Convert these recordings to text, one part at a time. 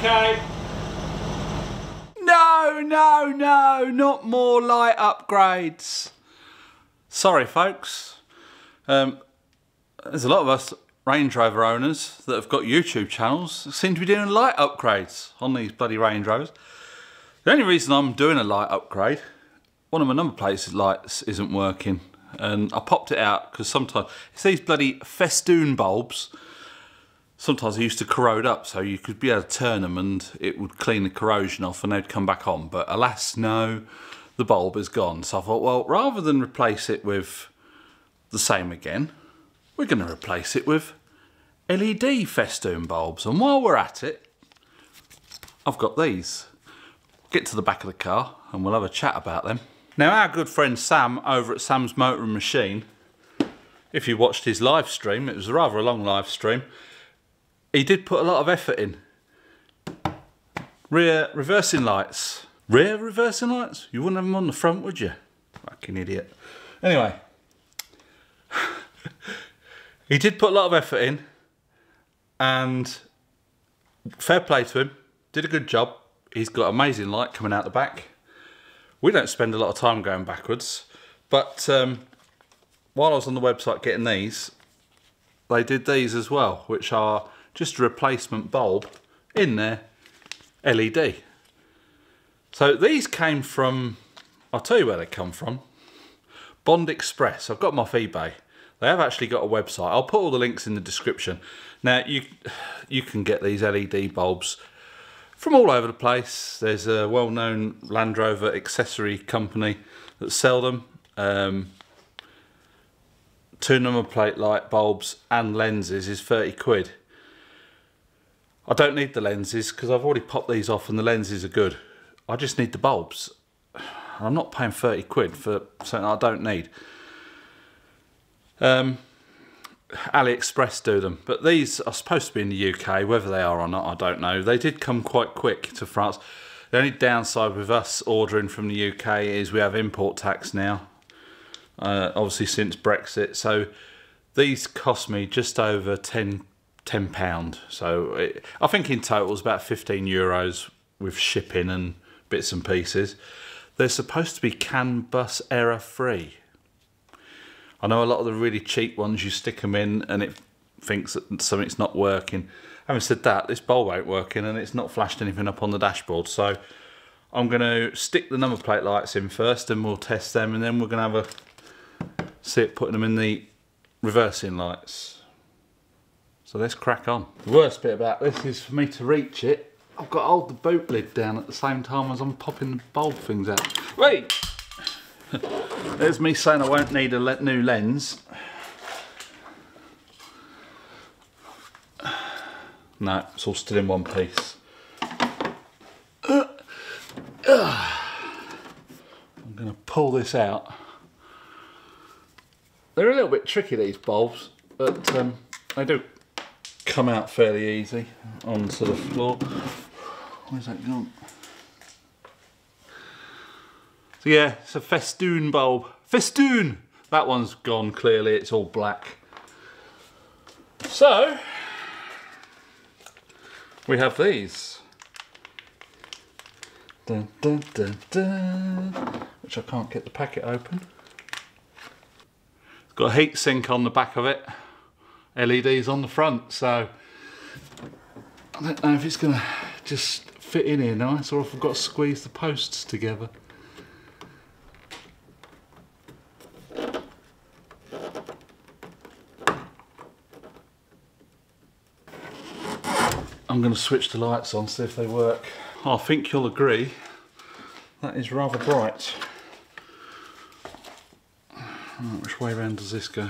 Okay. No, no, no, not more light upgrades. Sorry, folks. There's a lot of us Range Rover owners that have got YouTube channels that seem to be doing light upgrades on these bloody Range Rovers. The only reason I'm doing a light upgrade, one of my number plate lights isn't working, and I popped it out because sometimes it's these bloody festoon bulbs. Sometimes they used to corrode up, so you could be able to turn them and it would clean the corrosion off and they'd come back on. But alas, no, the bulb is gone. So I thought, well, rather than replace it with the same again, we're going to replace it with LED festoon bulbs. And while we're at it, I've got these. Get to the back of the car and we'll have a chat about them. Now, our good friend Sam over at Sam's Motor and Machine, if you watched his live stream, it was rather a long live stream, he did put a lot of effort in. Rear reversing lights. Rear reversing lights? You wouldn't have them on the front, would you? Fucking idiot. Anyway. He did put a lot of effort in. And fair play to him. Did a good job. He's got amazing light coming out the back. We don't spend a lot of time going backwards. But while I was on the website getting these, they did these as well, which are just a replacement bulb in their LED. So these came from, I'll tell you where they come from, Bond Express. I've got them off eBay. They have actually got a website. I'll put all the links in the description. Now you can get these LED bulbs from all over the place. There's a well-known Land Rover accessory company that sell them. 2 number plate light bulbs and lenses is 30 quid. I don't need the lenses because I've already popped these off and the lenses are good. I just need the bulbs. I'm not paying 30 quid for something I don't need. AliExpress do them, but these are supposed to be in the UK. Whether they are or not, I don't know. They did come quite quick to France. The only downside with us ordering from the UK is we have import tax now, obviously since Brexit. So these cost me just over £10. So I think in total it's about €15 with shipping and bits and pieces. They're supposed to be CAN bus error free. I know a lot of the really cheap ones, you stick them in and it thinks that something's not working. Having said that, this bulb ain't working and it's not flashed anything up on the dashboard. So I'm going to stick the number plate lights in first and we'll test them, and then we're going to have a see it putting them in the reversing lights. So let's crack on. The worst bit about this is for me to reach it, I've got to hold the boot lid down at the same time as I'm popping the bulb things out. Wait! There's me saying I won't need a new lens. No, it's all still in one piece. I'm going to pull this out. They're a little bit tricky, these bulbs, but they do come out fairly easy onto the floor. Where's that gone? So yeah, it's a festoon bulb. Festoon! That one's gone clearly, it's all black. So, we have these. Dun, dun, dun, dun, which I can't get the packet open. It's got a heat sink on the back of it. LEDs on the front, so I don't know if it's going to just fit in here nice or if I've got to squeeze the posts together. I'm going to switch the lights on, see if they work. I think you'll agree that is rather bright. Right, which way round does this go?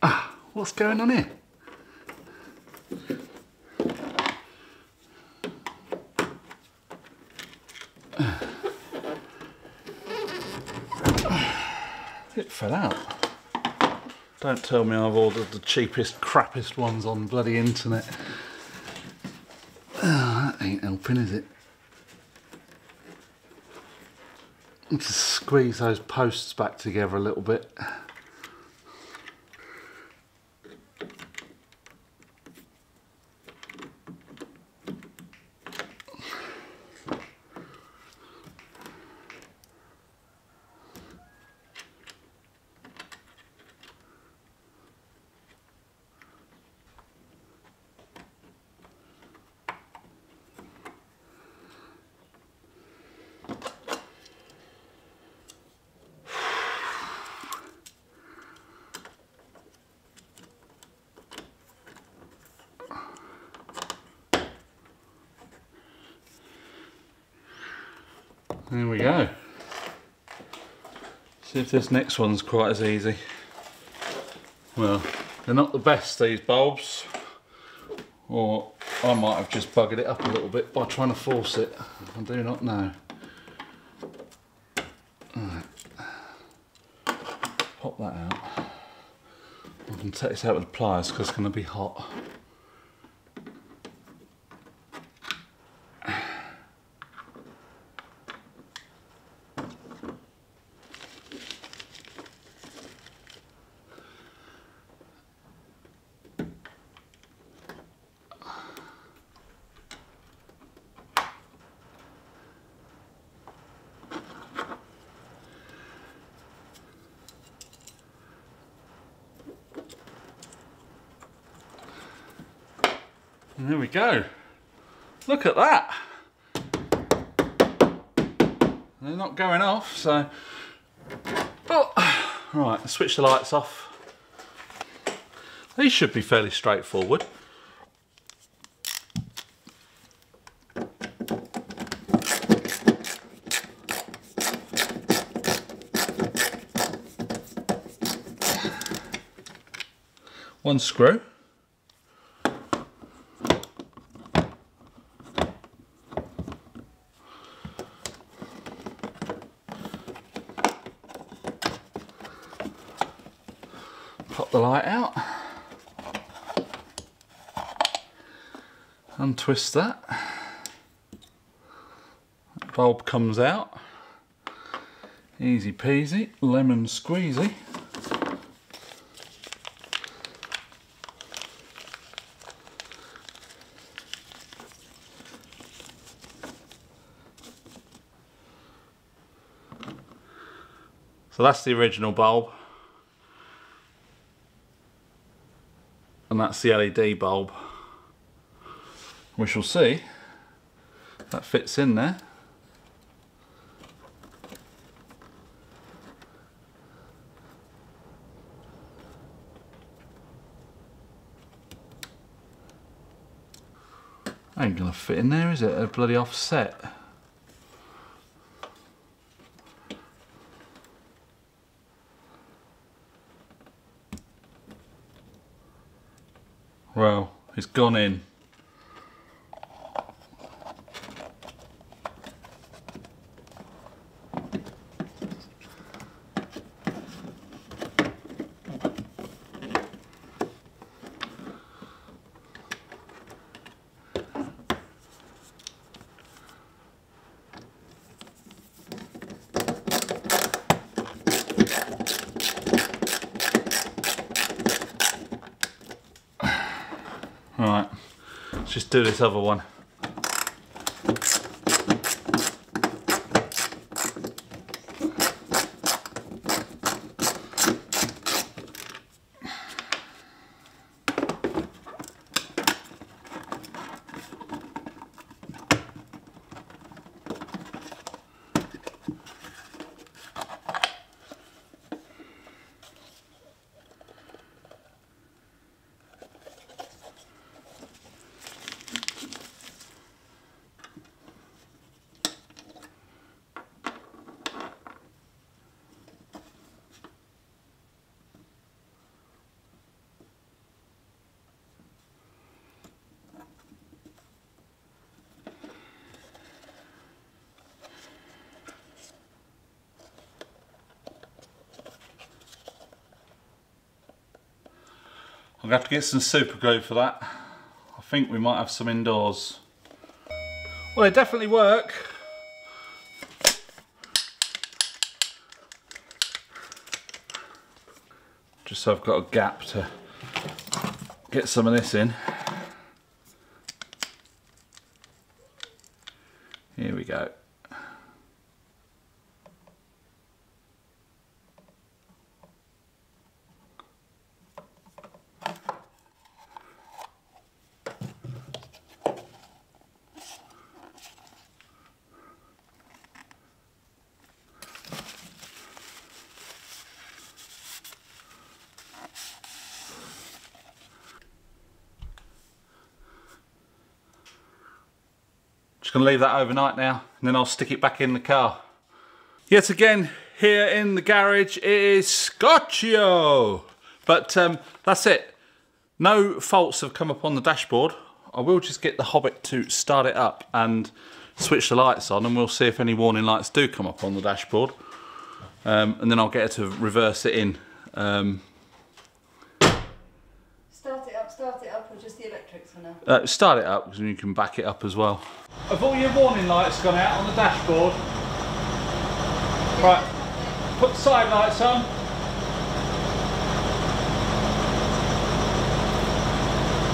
Ah, what's going on here? It fell out. Don't tell me I've ordered the cheapest, crappiest ones on bloody internet. Oh, that ain't helping, is it? Just squeeze those posts back together a little bit. There we go. See if this next one's quite as easy. Well, they're not the best, these bulbs. Or I might have just buggered it up a little bit by trying to force it. I do not know. Right. Pop that out. I can take this out with pliers because it's going to be hot. And there we go. Look at that. They're not going off, so... Oh. Right, I'll switch the lights off. These should be fairly straightforward. One screw. Pop the light out, untwist that, bulb comes out, easy peasy, lemon squeezy. So that's the original bulb. And that's the LED bulb. We shall see if that fits in there. Ain't gonna fit in there, is it? A bloody offset. Well, it's gone in. Right, let's just do this other one. I'm going to have to get some super glue for that. I think we might have some indoors. Well, they definitely work. just so I've got a gap to get some of this in. Here we go. Just going to leave that overnight now, and then I'll stick it back in the car. Yet again, here in the garage, it is Scotchio. But that's it. No faults have come up on the dashboard. I will just get the Hobbit to start it up and switch the lights on, and we'll see if any warning lights do come up on the dashboard. And then I'll get her to reverse it in. Start it up, or just the electrics for now? Start it up, because you can back it up as well. Have all your warning lights gone out on the dashboard? Right, put the side lights on.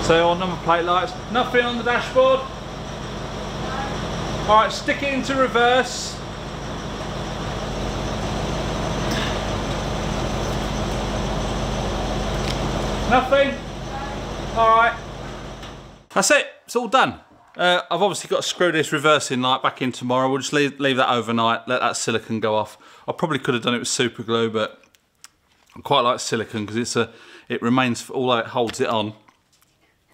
So on number plate lights, nothing on the dashboard? No. Alright, stick it into reverse. Nothing? No. Alright. That's it, it's all done. I've obviously got to screw this reversing light back in tomorrow. We'll just leave that overnight, let that silicone go off. I probably could have done it with super glue, but I quite like silicone because it remains, although it holds it on,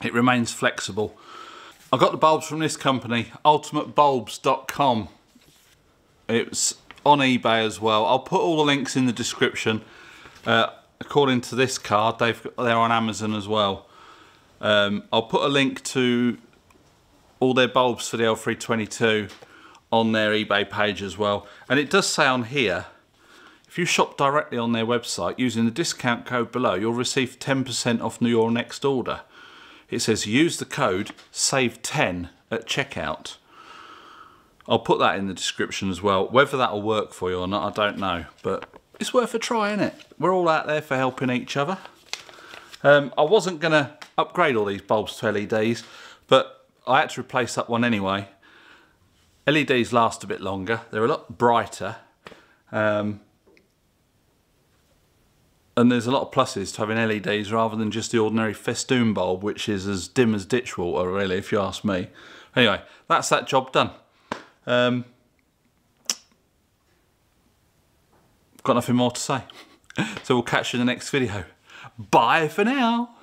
it remains flexible. I got the bulbs from this company, ultimatebulbs.com. It's on eBay as well. I'll put all the links in the description. According to this card, they're on Amazon as well. I'll put a link to all their bulbs for the L322 on their eBay page as well. And it does say on here, if you shop directly on their website using the discount code below, you'll receive 10% off your next order. It says use the code SAVE10 at checkout. I'll put that in the description as well. Whether that'll work for you or not, I don't know, but it's worth a try, isn't it? We're all out there for helping each other. I wasn't gonna upgrade all these bulbs to LEDs, but I had to replace that one anyway. LEDs last a bit longer. They're a lot brighter. And there's a lot of pluses to having LEDs rather than just the ordinary festoon bulb, which is as dim as ditch water, really, if you ask me. Anyway, that's that job done. Got nothing more to say. So we'll catch you in the next video. Bye for now.